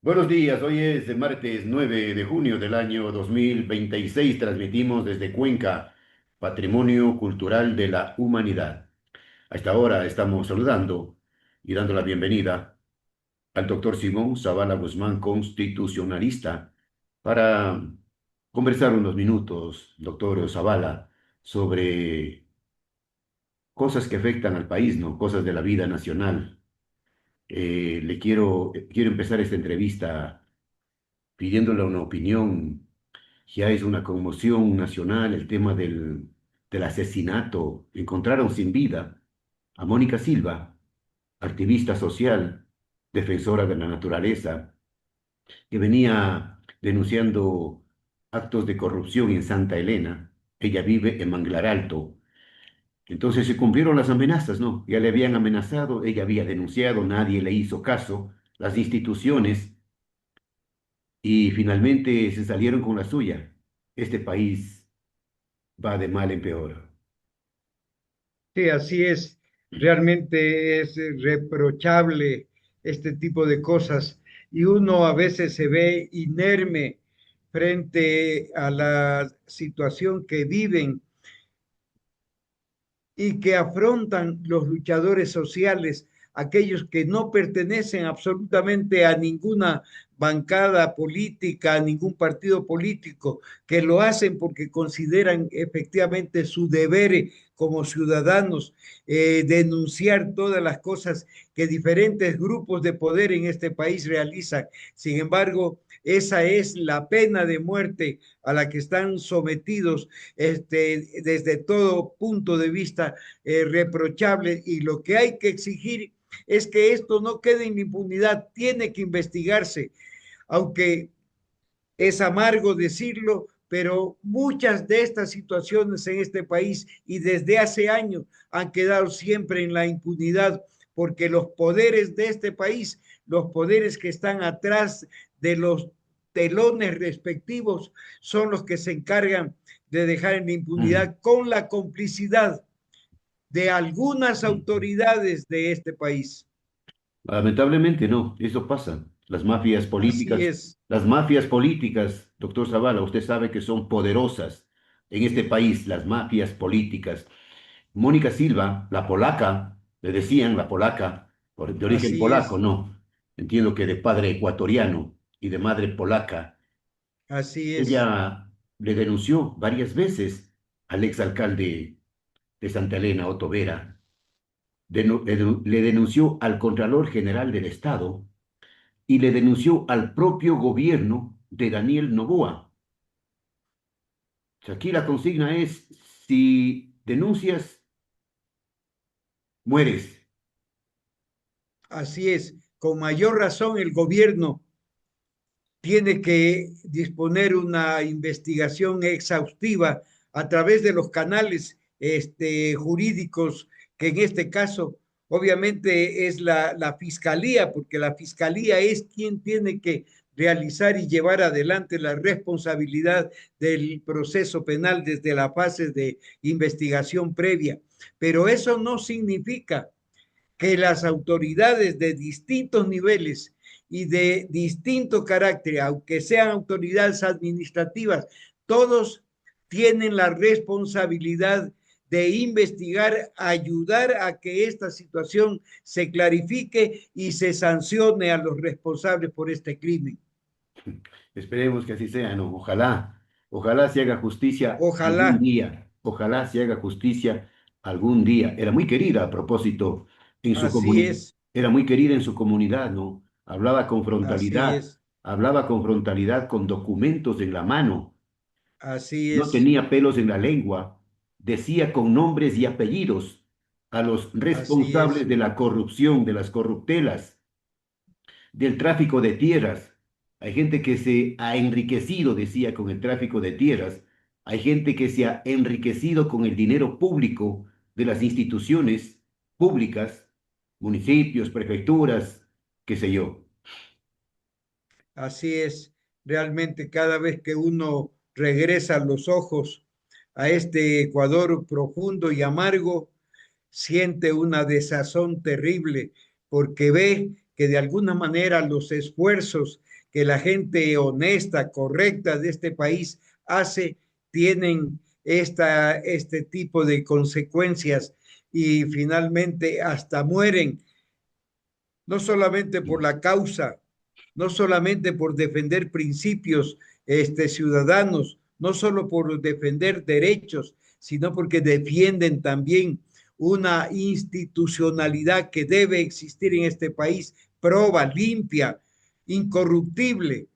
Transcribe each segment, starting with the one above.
Buenos días, hoy es martes 9 de junio del año 2026. Transmitimos desde Cuenca, Patrimonio Cultural de la Humanidad. A esta hora estamos saludando y dando la bienvenida al doctor Simón Zavala Guzmán, constitucionalista, para conversar unos minutos, doctor Zavala, sobre cosas que afectan al país, ¿no? Cosas de la vida nacional. Quiero empezar esta entrevista pidiéndole una opinión. Ya es una conmoción nacional el tema del asesinato. Encontraron sin vida a Mónica Silva, activista social, defensora de la naturaleza, que venía denunciando actos de corrupción en Santa Elena. Ella vive en Manglar Alto. Entonces se cumplieron las amenazas, ¿no? Ya le habían amenazado, ella había denunciado, nadie le hizo caso, las instituciones, y finalmente se salieron con la suya. Este país va de mal en peor. Sí, así es. Realmente es reprochable este tipo de cosas y uno a veces se ve inerme frente a la situación que viven y que afrontan los luchadores sociales, aquellos que no pertenecen absolutamente a ninguna bancada política, a ningún partido político, que lo hacen porque consideran efectivamente su deber como ciudadanos, denunciar todas las cosas que diferentes grupos de poder en este país realizan. Sin embargo, esa es la pena de muerte a la que están sometidos desde todo punto de vista reprochable, y lo que hay que exigir es que esto no quede en impunidad, tiene que investigarse, aunque es amargo decirlo, pero muchas de estas situaciones en este país y desde hace años han quedado siempre en la impunidad, porque los poderes de este país, los poderes que están atrás de los telones respectivos, son los que se encargan de dejar en la Mm. impunidad con la complicidad de algunas autoridades de este país. Lamentablemente no, eso pasa. Así es, Las mafias políticas, doctor Zavala, usted sabe que son poderosas en este país, las mafias políticas. Mónica Silva, la polaca, le decían la polaca, de origen así polaco, es, no. Entiendo que de padre ecuatoriano y de madre polaca. así es, Ella le denunció varias veces al exalcalde de Santa Elena, Otto Vera. Le denunció al Contralor General del Estado y le denunció al propio gobierno de Daniel Noboa. O sea, aquí la consigna es, si denuncias, mueres. así es. Con mayor razón el gobierno tiene que disponer una investigación exhaustiva a través de los canales jurídicos, que en este caso obviamente es la fiscalía, porque la fiscalía es quien tiene que realizar y llevar adelante la responsabilidad del proceso penal desde la fase de investigación previa. Pero eso no significa que las autoridades de distintos niveles y de distinto carácter, aunque sean autoridades administrativas, todos tienen la responsabilidad de investigar, ayudar a que esta situación se clarifique y se sancione a los responsables por este crimen. Esperemos que así sea, ¿no? Ojalá se haga justicia algún Ojalá, día, ojalá se haga justicia algún día. Era muy querida a propósito en su así comunidad, es, era muy querida en su comunidad, ¿no? así es, Hablaba con frontalidad, con documentos en la mano, así no es, tenía pelos en la lengua, decía con nombres y apellidos a los así responsables es, de la corrupción, de las corruptelas, del tráfico de tierras. Hay gente que se ha enriquecido, decía, con el tráfico de tierras. Hay gente que se ha enriquecido con el dinero público de las instituciones públicas, municipios, prefecturas, qué sé yo. así es. Realmente cada vez que uno regresa los ojos a este Ecuador profundo y amargo, siente una desazón terrible porque ve que de alguna manera los esfuerzos que la gente honesta, correcta de este país hace, tienen este tipo de consecuencias y finalmente hasta mueren, no solamente por la causa, no solamente por defender principios ciudadanos, no solo por defender derechos, sino porque defienden también una institucionalidad que debe existir en este país, proba, limpia, incorruptible.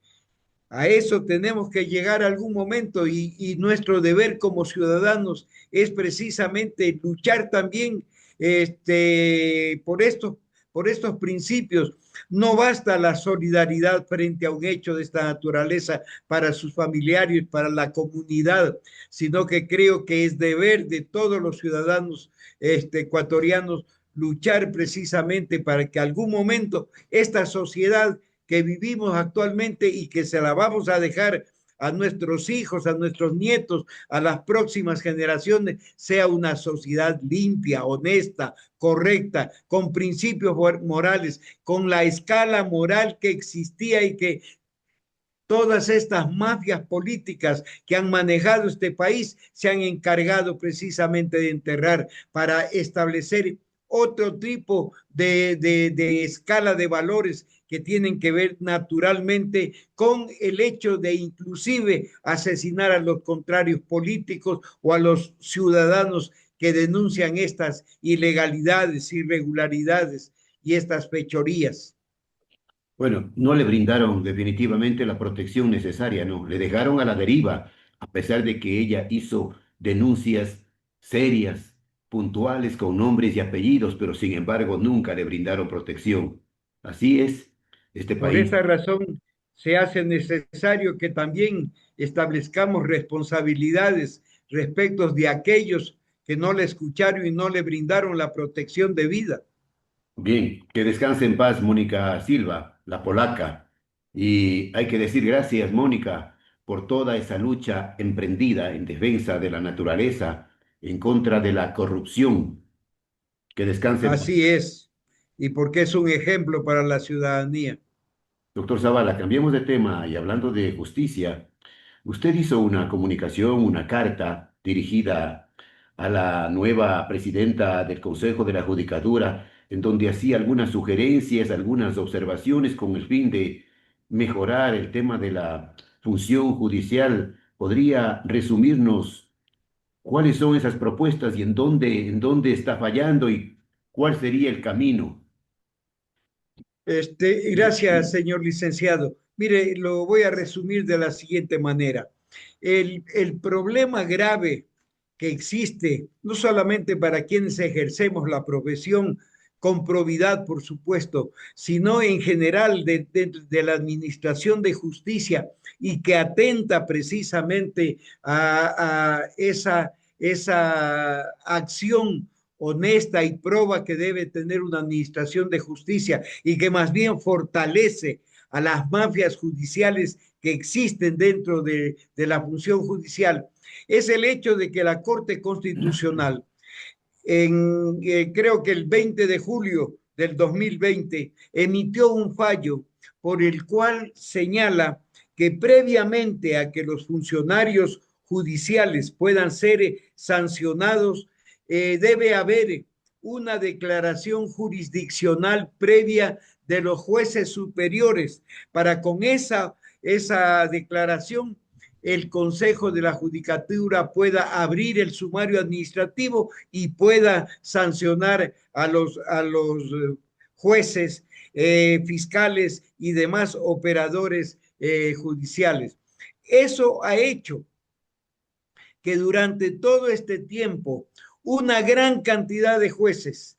A eso tenemos que llegar a algún momento y nuestro deber como ciudadanos es precisamente luchar también por estos principios. No basta la solidaridad frente a un hecho de esta naturaleza para sus familiares, para la comunidad, sino que creo que es deber de todos los ciudadanos ecuatorianos luchar precisamente para que algún momento esta sociedad que vivimos actualmente y que se la vamos a dejar a nuestros hijos, a nuestros nietos, a las próximas generaciones, sea una sociedad limpia, honesta, correcta, con principios morales, con la escala moral que existía y que todas estas mafias políticas que han manejado este país se han encargado precisamente de enterrar para establecer otro tipo de escala de valores que tienen que ver naturalmente con el hecho de inclusive asesinar a los contrarios políticos o a los ciudadanos que denuncian estas ilegalidades, irregularidades y estas fechorías. Bueno, no le brindaron definitivamente la protección necesaria, no, le dejaron a la deriva, a pesar de que ella hizo denuncias serias, puntuales, con nombres y apellidos, pero sin embargo nunca le brindaron protección. Así es este Por país. esa razón se hace necesario que también establezcamos responsabilidades respecto de aquellos que no le escucharon y no le brindaron la protección debida. Bien, que descanse en paz Mónica Silva, la polaca. Y hay que decir gracias, Mónica, por toda esa lucha emprendida en defensa de la naturaleza, en contra de la corrupción. Que descanse en paz. Así es, y porque es un ejemplo para la ciudadanía. Doctor Zavala, cambiemos de tema y hablando de justicia, usted hizo una comunicación, una carta dirigida a la nueva presidenta del Consejo de la Judicatura, en donde hacía algunas sugerencias, algunas observaciones con el fin de mejorar el tema de la función judicial. ¿Podría resumirnos cuáles son esas propuestas y en dónde está fallando y cuál sería el camino? Gracias, señor licenciado. Mire, lo voy a resumir de la siguiente manera. El problema grave que existe, no solamente para quienes ejercemos la profesión con probidad, por supuesto, sino en general de la administración de justicia y que atenta precisamente a esa acción honesta y proba que debe tener una administración de justicia y que más bien fortalece a las mafias judiciales que existen dentro de la función judicial, es el hecho de que la Corte Constitucional, creo que el 20 de julio del 2020, emitió un fallo por el cual señala que previamente a que los funcionarios judiciales puedan ser sancionados, debe haber una declaración jurisdiccional previa de los jueces superiores para con esa declaración el Consejo de la Judicatura pueda abrir el sumario administrativo y pueda sancionar a los jueces, fiscales y demás operadores judiciales. Eso ha hecho que durante todo este tiempo una gran cantidad de jueces,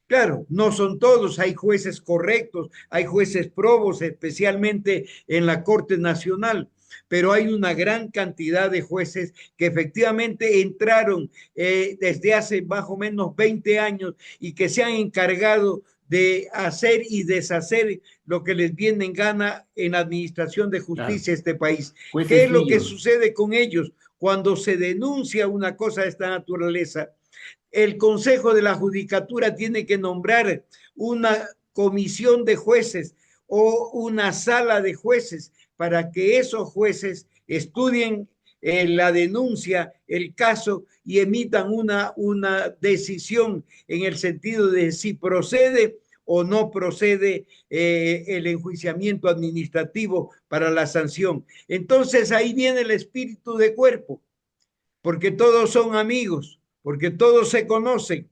claro, no son todos, hay jueces correctos, hay jueces probos, especialmente en la Corte Nacional, pero hay una gran cantidad de jueces que efectivamente entraron desde hace más o menos 20 años y que se han encargado de hacer y deshacer lo que les viene en gana en la administración de Claro, justicia de este país. ¿Qué jueces es lo que pillos. sucede con ellos cuando se denuncia una cosa de esta naturaleza? El Consejo de la Judicatura tiene que nombrar una comisión de jueces o una sala de jueces para que esos jueces estudien la denuncia, el caso y emitan una decisión en el sentido de si procede o no procede el enjuiciamiento administrativo para la sanción. Entonces ahí viene el espíritu de cuerpo, porque todos son amigos, porque todos se conocen.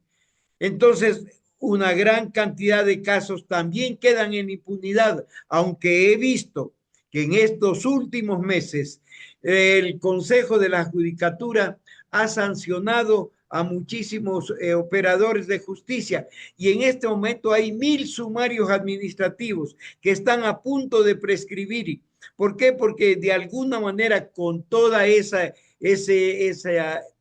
Entonces, una gran cantidad de casos también quedan en impunidad, aunque he visto que en estos últimos meses el Consejo de la Judicatura ha sancionado a muchísimos operadores de justicia y en este momento hay 1.000 sumarios administrativos que están a punto de prescribir. ¿Por qué? Porque de alguna manera con toda ese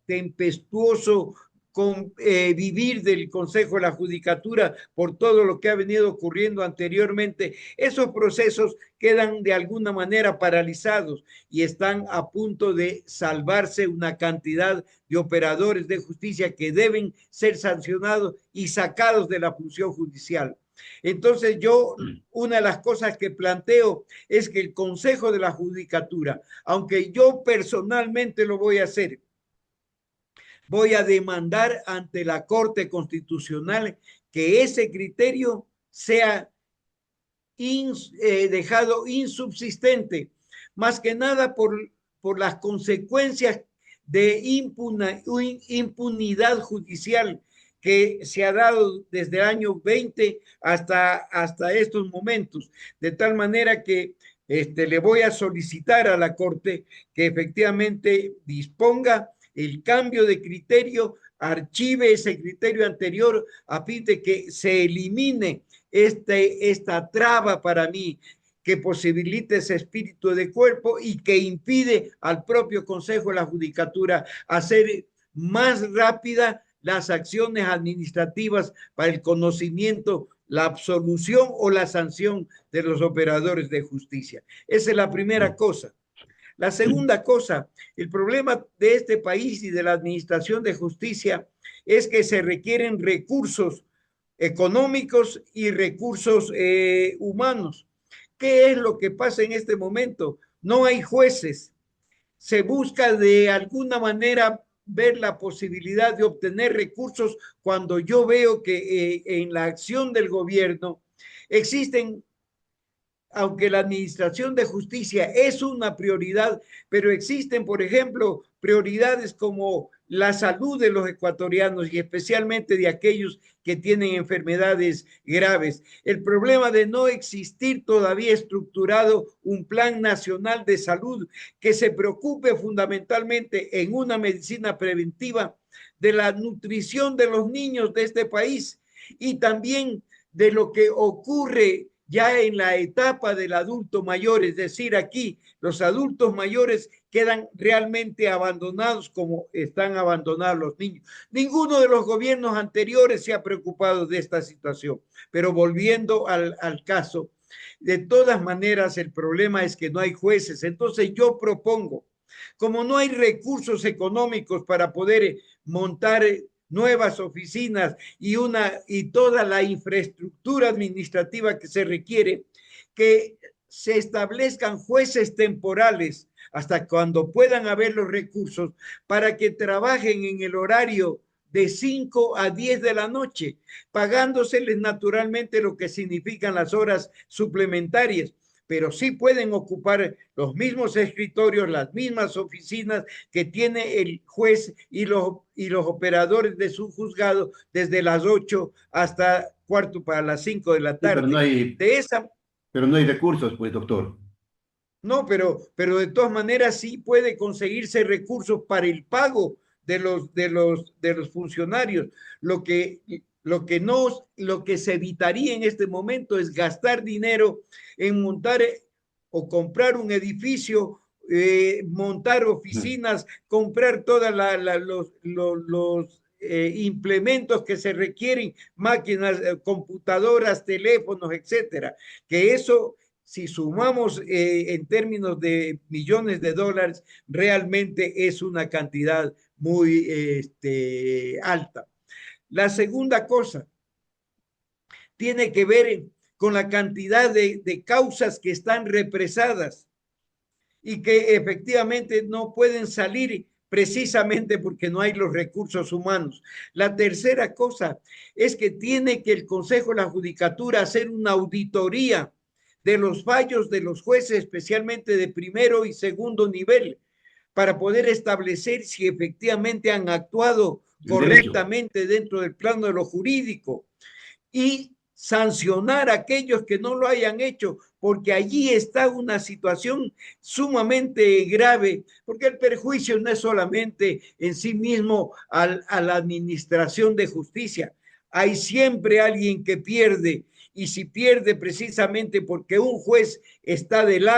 tempestuoso con vivir del Consejo de la Judicatura por todo lo que ha venido ocurriendo anteriormente, esos procesos quedan de alguna manera paralizados y están a punto de salvarse una cantidad de operadores de justicia que deben ser sancionados y sacados de la función judicial. Entonces yo, una de las cosas que planteo es que el Consejo de la Judicatura, aunque yo personalmente lo voy a hacer, voy a demandar ante la Corte Constitucional que ese criterio sea dejado insubsistente, más que nada por las consecuencias de impunidad judicial que se ha dado desde el año 20 hasta estos momentos, de tal manera que le voy a solicitar a la Corte que efectivamente disponga el cambio de criterio, archive ese criterio anterior a fin de que se elimine esta traba para mí que posibilite ese espíritu de cuerpo y que impide al propio Consejo de la Judicatura hacer más rápida las acciones administrativas para el conocimiento, la absolución o la sanción de los operadores de justicia. Esa es la primera cosa. La segunda cosa, el problema de este país y de la administración de justicia es que se requieren recursos económicos y recursos humanos. ¿Qué es lo que pasa en este momento? No hay jueces. Se busca de alguna manera ver la posibilidad de obtener recursos cuando yo veo que en la acción del gobierno existen, aunque la administración de justicia es una prioridad, pero existen, por ejemplo, prioridades como la salud de los ecuatorianos y especialmente de aquellos que tienen enfermedades graves. El problema de no existir todavía estructurado un plan nacional de salud que se preocupe fundamentalmente en una medicina preventiva de la nutrición de los niños de este país y también de lo que ocurre ya en la etapa del adulto mayor, es decir, aquí los adultos mayores quedan realmente abandonados como están abandonados los niños. Ninguno de los gobiernos anteriores se ha preocupado de esta situación, pero volviendo al caso, de todas maneras el problema es que no hay jueces, entonces yo propongo, como no hay recursos económicos para poder montar nuevas oficinas y toda la infraestructura administrativa que se requiere, que se establezcan jueces temporales hasta cuando puedan haber los recursos para que trabajen en el horario de 5 a 10 de la noche, pagándoseles naturalmente lo que significan las horas suplementarias, pero sí pueden ocupar los mismos escritorios, las mismas oficinas que tiene el juez y los operadores de su juzgado desde las 8 hasta cuarto para las 5 de la Sí, tarde. De esa, pero no hay recursos, pues, doctor. no, pero de todas maneras sí puede conseguirse recursos para el pago de los funcionarios. Lo que se evitaría en este momento es gastar dinero en montar o comprar un edificio, montar oficinas, comprar todos los implementos que se requieren, máquinas, computadoras, teléfonos, etcétera. Que eso, si sumamos en términos de millones de dólares, realmente es una cantidad muy alta. La segunda cosa, tiene que ver con la cantidad de causas que están represadas y que efectivamente no pueden salir precisamente porque no hay los recursos humanos. La tercera cosa es que tiene que el Consejo de la Judicatura hacer una auditoría de los fallos de los jueces, especialmente de primero y segundo nivel, para poder establecer si efectivamente han actuado el derecho. correctamente dentro del plano de lo jurídico y sancionar a aquellos que no lo hayan hecho, porque allí está una situación sumamente grave, porque el perjuicio no es solamente en sí mismo a la administración de justicia, hay siempre alguien que pierde, y si pierde precisamente porque un juez está del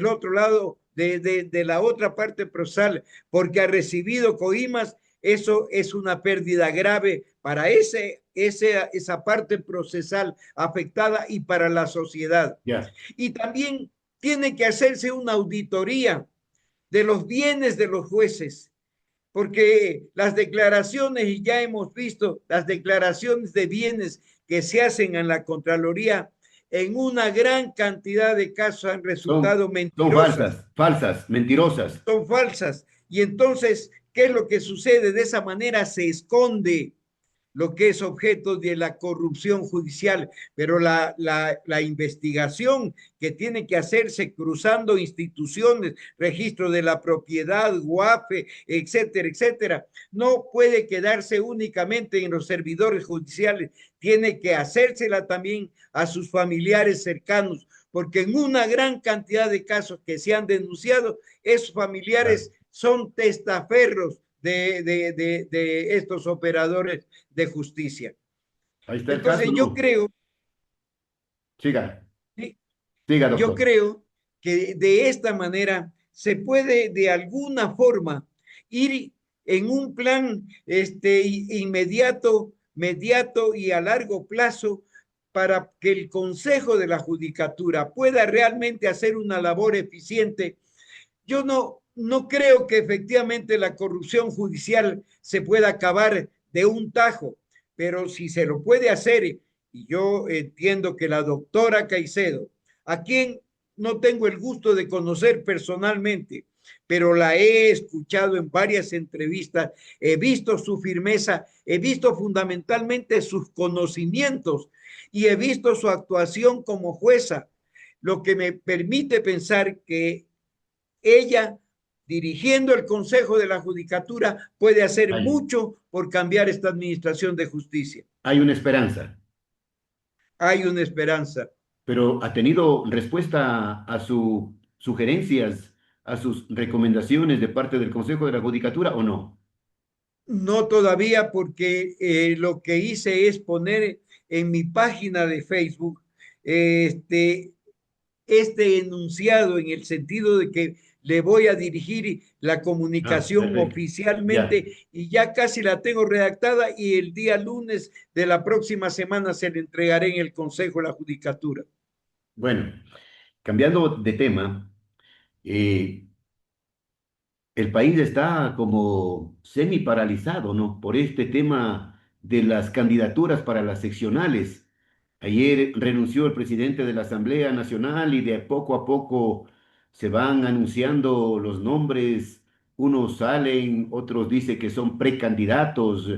otro lado, de la otra parte procesal, porque ha recibido coimas, eso es una pérdida grave para esa parte procesal afectada y para la sociedad. Ya. Y también tiene que hacerse una auditoría de los bienes de los jueces, porque las declaraciones, y ya hemos visto las declaraciones de bienes que se hacen en la Contraloría, en una gran cantidad de casos han resultado Son mentirosas, falsas, falsas, mentirosas. son falsas. Y entonces, ¿qué es lo que sucede? De esa manera se esconde lo que es objeto de la corrupción judicial, pero la investigación que tiene que hacerse cruzando instituciones, registro de la propiedad, GUAFE, etcétera, etcétera, no puede quedarse únicamente en los servidores judiciales, tiene que hacérsela también a sus familiares cercanos, porque en una gran cantidad de casos que se han denunciado, esos Claro. familiares son testaferros de estos operadores de justicia. Ahí está el caso, Entonces ¿no? Siga, siga, yo doctor. creo que de esta manera se puede de alguna forma ir en un plan inmediato, mediato y a largo plazo para que el Consejo de la Judicatura pueda realmente hacer una labor eficiente. Yo no creo que efectivamente la corrupción judicial se pueda acabar de un tajo, pero si se lo puede hacer, y yo entiendo que la doctora Caicedo, a quien no tengo el gusto de conocer personalmente, pero la he escuchado en varias entrevistas, he visto su firmeza, he visto fundamentalmente sus conocimientos y he visto su actuación como jueza, lo que me permite pensar que ella, dirigiendo el Consejo de la Judicatura, puede hacer Hay, mucho por cambiar esta administración de justicia. hay una esperanza, Hay una esperanza. pero ¿ha tenido respuesta a sus sugerencias, a sus recomendaciones de parte del Consejo de la Judicatura o no? No todavía porque lo que hice es poner en mi página de Facebook este enunciado en el sentido de que le voy a dirigir la Ah, comunicación perfecto. Ya. oficialmente y ya casi la tengo redactada y el día lunes de la próxima semana se le entregaré en el Consejo de la Judicatura. Bueno, cambiando de tema, eh, el país está como semi paralizado, ¿no? Por este tema de las candidaturas para las seccionales. Ayer renunció el presidente de la Asamblea Nacional y de poco a poco se van anunciando los nombres. Unos salen, otros dicen que son precandidatos.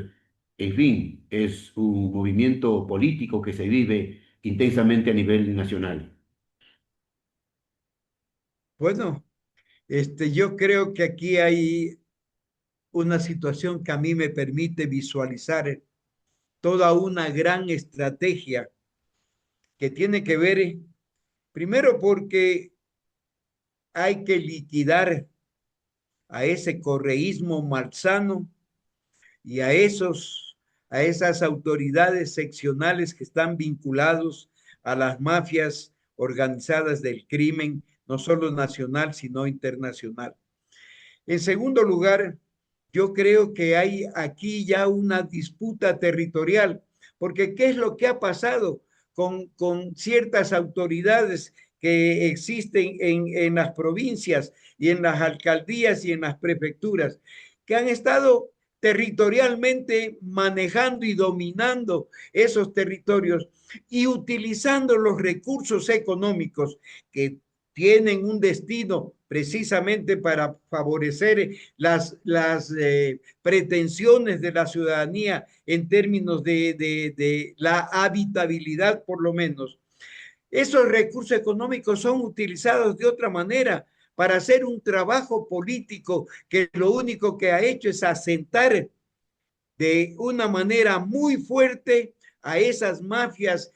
En fin, es un movimiento político que se vive intensamente a nivel nacional. Bueno, yo creo que aquí hay una situación que a mí me permite visualizar toda una gran estrategia que tiene que ver, primero porque hay que liquidar a ese correísmo malsano y a esas autoridades seccionales que están vinculados a las mafias organizadas del crimen, no solo nacional, sino internacional. En segundo lugar, yo creo que hay aquí ya una disputa territorial, porque ¿qué es lo que ha pasado con ciertas autoridades que existen en las provincias y en las alcaldías y en las prefecturas, que han estado territorialmente manejando y dominando esos territorios y utilizando los recursos económicos que tienen un destino precisamente para favorecer las pretensiones de la ciudadanía en términos de la habitabilidad, por lo menos. Esos recursos económicos son utilizados de otra manera para hacer un trabajo político que lo único que ha hecho es asentar de una manera muy fuerte a esas mafias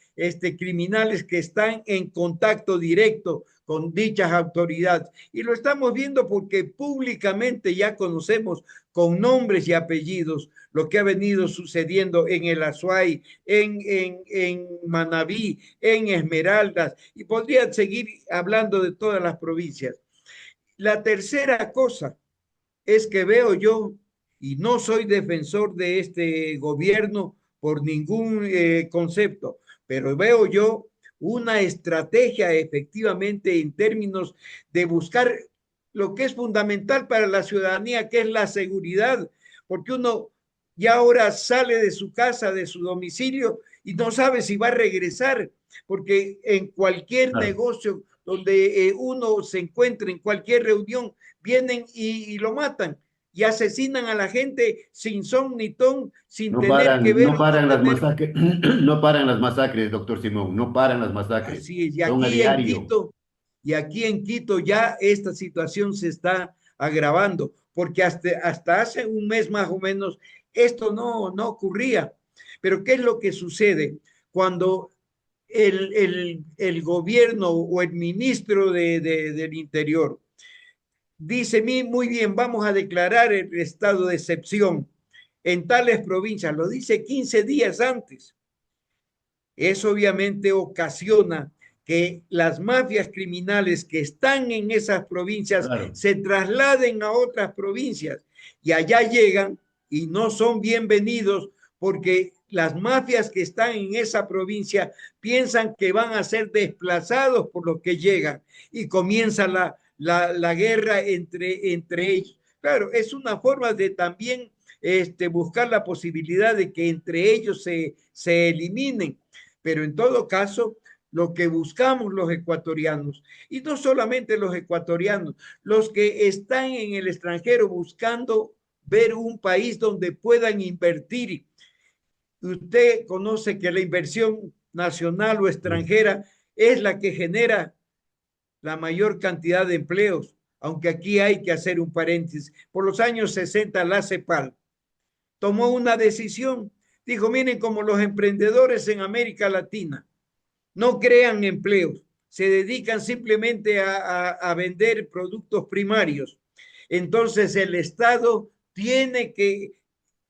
criminales que están en contacto directo con dichas autoridades. Y lo estamos viendo porque públicamente ya conocemos con nombres y apellidos lo que ha venido sucediendo en el Azuay, en Manabí, en Esmeraldas, y podría seguir hablando de todas las provincias. La tercera cosa es que veo yo, y no soy defensor de este gobierno por ningún concepto, pero veo yo una estrategia efectivamente en términos de buscar lo que es fundamental para la ciudadanía, que es la seguridad, porque uno ya ahora sale de su casa, de su domicilio, y no sabe si va a regresar, porque en cualquier Claro. negocio donde uno se encuentre, en cualquier reunión, vienen y lo matan y asesinan a la gente sin son ni ton, sin tener que ver No o no paran las tener. masacres, no paran las masacres, doctor Simón, no paran las masacres, Así es, son a diario. Y aquí en Quito ya esta situación se está agravando, porque hasta hace un mes más o menos esto no ocurría. Pero ¿qué es lo que sucede? Cuando el gobierno o el ministro del Interior dice, muy bien, vamos a declarar el estado de excepción en tales provincias, lo dice 15 días antes. Eso obviamente ocasiona que las mafias criminales que están en esas provincias Claro. se trasladen a otras provincias y allá llegan y no son bienvenidos porque las mafias que están en esa provincia piensan que van a ser desplazados por los que llegan y comienza la guerra entre ellos. Claro, es una forma de también buscar la posibilidad de que entre ellos se eliminen, pero en todo caso, lo que buscamos los ecuatorianos, y no solamente los ecuatorianos, los que están en el extranjero buscando ver un país donde puedan invertir. Usted conoce que la inversión nacional o extranjera es la que genera la mayor cantidad de empleos, aunque aquí hay que hacer un paréntesis. Por los años 60, la CEPAL tomó una decisión. Dijo, miren, como los emprendedores en América Latina no crean empleos, se dedican simplemente a vender productos primarios. Entonces el Estado tiene que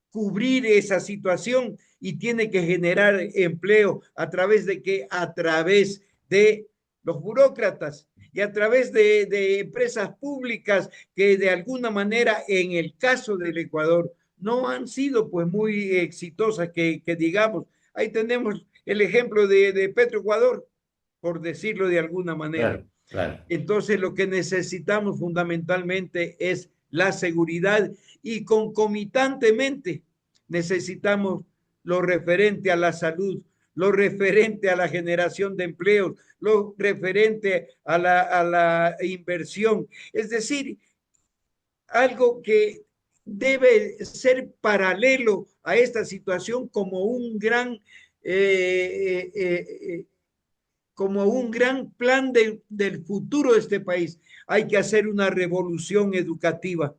cubrir esa situación y tiene que generar empleo a través de qué? A través de los burócratas y a través de empresas públicas que de alguna manera en el caso del Ecuador no han sido pues muy exitosas que digamos. Ahí tenemos el ejemplo de Petroecuador, por decirlo de alguna manera. Claro, claro. Entonces, lo que necesitamos fundamentalmente es la seguridad y concomitantemente necesitamos lo referente a la salud, lo referente a la generación de empleos, lo referente a la inversión. Es decir, algo que debe ser paralelo a esta situación eh, eh, eh, como un gran plan del futuro de este país. Hay que hacer una revolución educativa,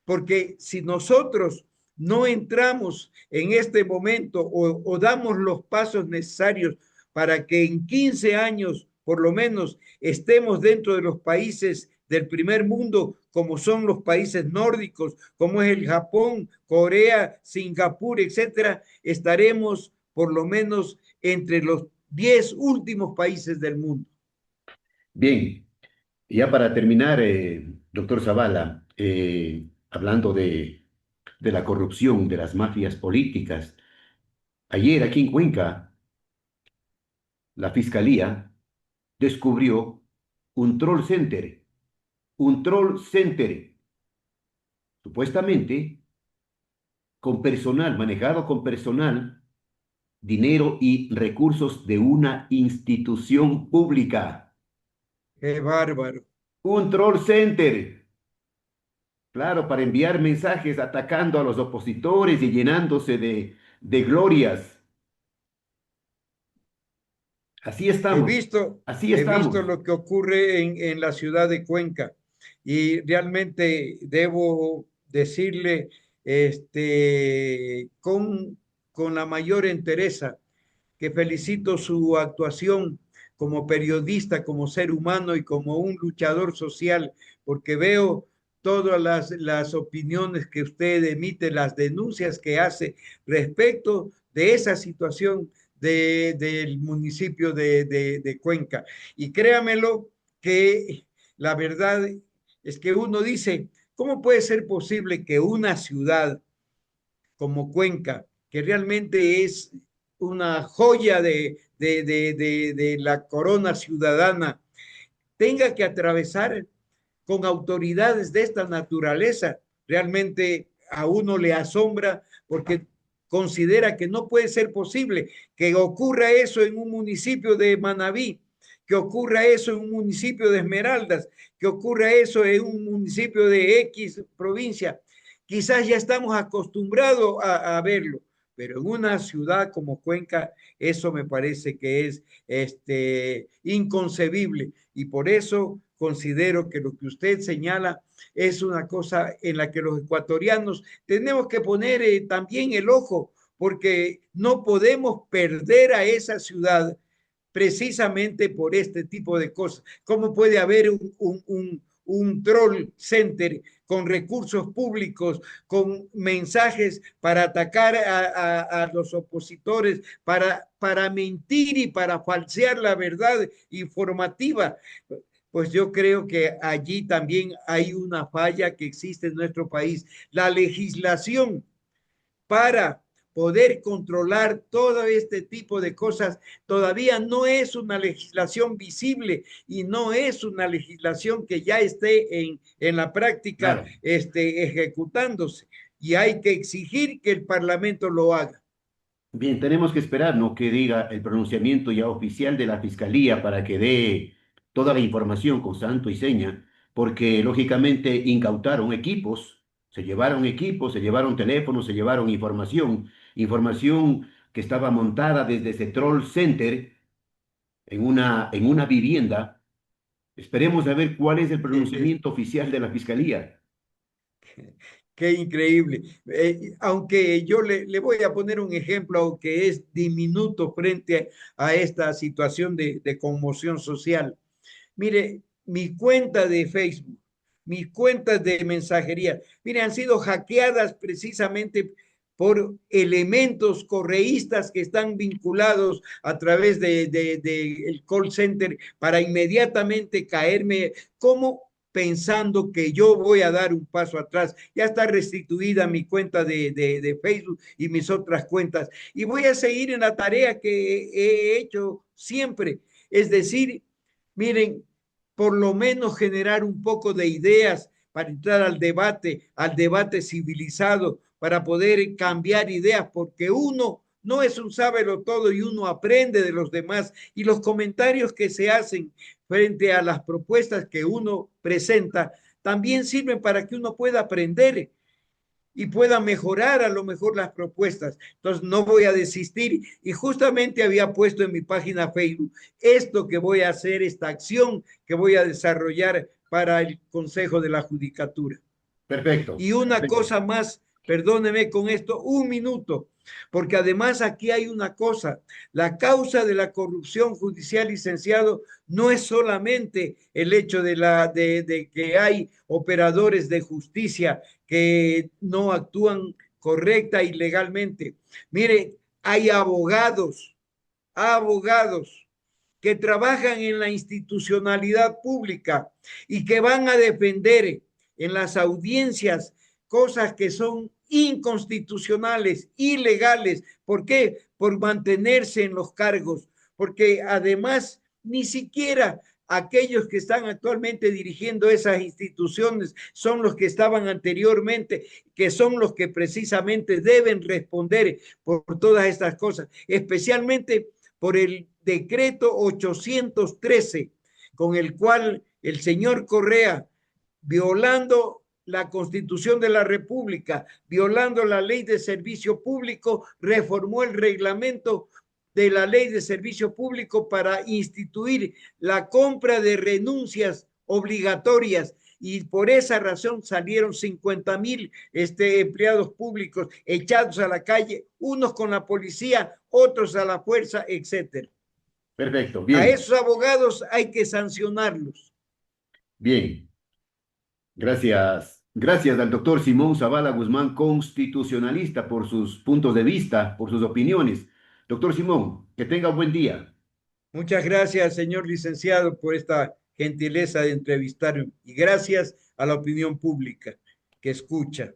porque si nosotros no entramos en este momento o damos los pasos necesarios para que en 15 años, por lo menos, estemos dentro de los países del primer mundo, como son los países nórdicos, como es el Japón, Corea, Singapur, etcétera, estaremos por lo menos entre los 10 últimos países del mundo. Bien, ya para terminar, doctor Zavala, hablando de la corrupción, de las mafias políticas, ayer aquí en Cuenca, la fiscalía descubrió un troll center, un troll center. Supuestamente con personal, manejado con personal, dinero y recursos de una institución pública. Qué bárbaro. Un troll center, claro, para enviar mensajes atacando a los opositores y llenándose de glorias. Así He estamos, visto, así he visto estamos. lo que ocurre en la ciudad de Cuenca y realmente debo decirle con la mayor entereza que felicito su actuación como periodista, como ser humano y como un luchador social, porque veo todas las opiniones que usted emite, las denuncias que hace respecto de esa situación del municipio de Cuenca. Y créamelo que la verdad es que uno dice, ¿cómo puede ser posible que una ciudad como Cuenca, que realmente es una joya de la corona ciudadana, tenga que atravesar con autoridades de esta naturaleza? Realmente a uno le asombra porque considera que no puede ser posible que ocurra eso en un municipio de Manabí, que ocurra eso en un municipio de Esmeraldas, que ocurra eso en un municipio de X provincia. Quizás ya estamos acostumbrados a verlo, pero en una ciudad como Cuenca eso me parece que es inconcebible y por eso considero que lo que usted señala es una cosa en la que los ecuatorianos tenemos que poner también el ojo, porque no podemos perder a esa ciudad precisamente por este tipo de cosas. ¿Cómo puede haber un troll center con recursos públicos, con mensajes para atacar a los opositores, para mentir y para falsear la verdad informativa? Pues yo creo que allí también hay una falla que existe en nuestro país. La legislación para poder controlar todo este tipo de cosas todavía no es una legislación visible y no es una legislación que ya esté en la práctica Claro. ejecutándose. Y hay que exigir que el Parlamento lo haga. Bien, tenemos que esperar, ¿no? Que diga el pronunciamiento ya oficial de la Fiscalía para que dé toda la información con santo y seña, porque lógicamente incautaron equipos, se llevaron teléfonos, se llevaron información que estaba montada desde ese troll center en una vivienda. Esperemos a ver cuál es el pronunciamiento oficial de la Fiscalía. Qué increíble. Aunque yo le voy a poner un ejemplo que es diminuto frente a esta situación de conmoción social. Mire, mi cuenta de Facebook, mis cuentas de mensajería, mire, han sido hackeadas precisamente por elementos correístas que están vinculados a través el call center para inmediatamente caerme como pensando que yo voy a dar un paso atrás. Ya está restituida mi cuenta de Facebook y mis otras cuentas. Y voy a seguir en la tarea que he hecho siempre. Es decir, miren, por lo menos generar un poco de ideas para entrar al debate civilizado, para poder cambiar ideas, porque uno no es un sábelo todo y uno aprende de los demás. Y los comentarios que se hacen frente a las propuestas que uno presenta también sirven para que uno pueda aprender y pueda mejorar a lo mejor las propuestas. Entonces no voy a desistir y justamente había puesto en mi página Facebook esto que voy a hacer, esta acción que voy a desarrollar para el Consejo de la Judicatura. Perfecto, Y una perfecto. cosa más, perdóneme con esto, un minuto, porque además aquí hay una cosa, la causa de la corrupción judicial, licenciado, no es solamente el hecho de que hay operadores de justicia que no actúan correcta y legalmente. Mire, hay abogados que trabajan en la institucionalidad pública y que van a defender en las audiencias cosas que son inconstitucionales, ilegales. ¿Por qué? Por mantenerse en los cargos, porque además ni siquiera aquellos que están actualmente dirigiendo esas instituciones son los que estaban anteriormente, que son los que precisamente deben responder por todas estas cosas, especialmente por el decreto 813, con el cual el señor Correa, violando la Constitución de la República, violando la Ley de Servicio Público, reformó el reglamento de la Ley de Servicio Público para instituir la compra de renuncias obligatorias, y por esa razón salieron 50,000 empleados públicos echados a la calle, unos con la policía, otros a la fuerza, etcétera. Perfecto, A bien, esos abogados hay que sancionarlos. bien. Gracias. Gracias al doctor Simón Zavala Guzmán, constitucionalista, por sus puntos de vista, por sus opiniones. Doctor Simón, que tenga un buen día. Muchas gracias, señor licenciado, por esta gentileza de entrevistarme, y gracias a la opinión pública que escucha.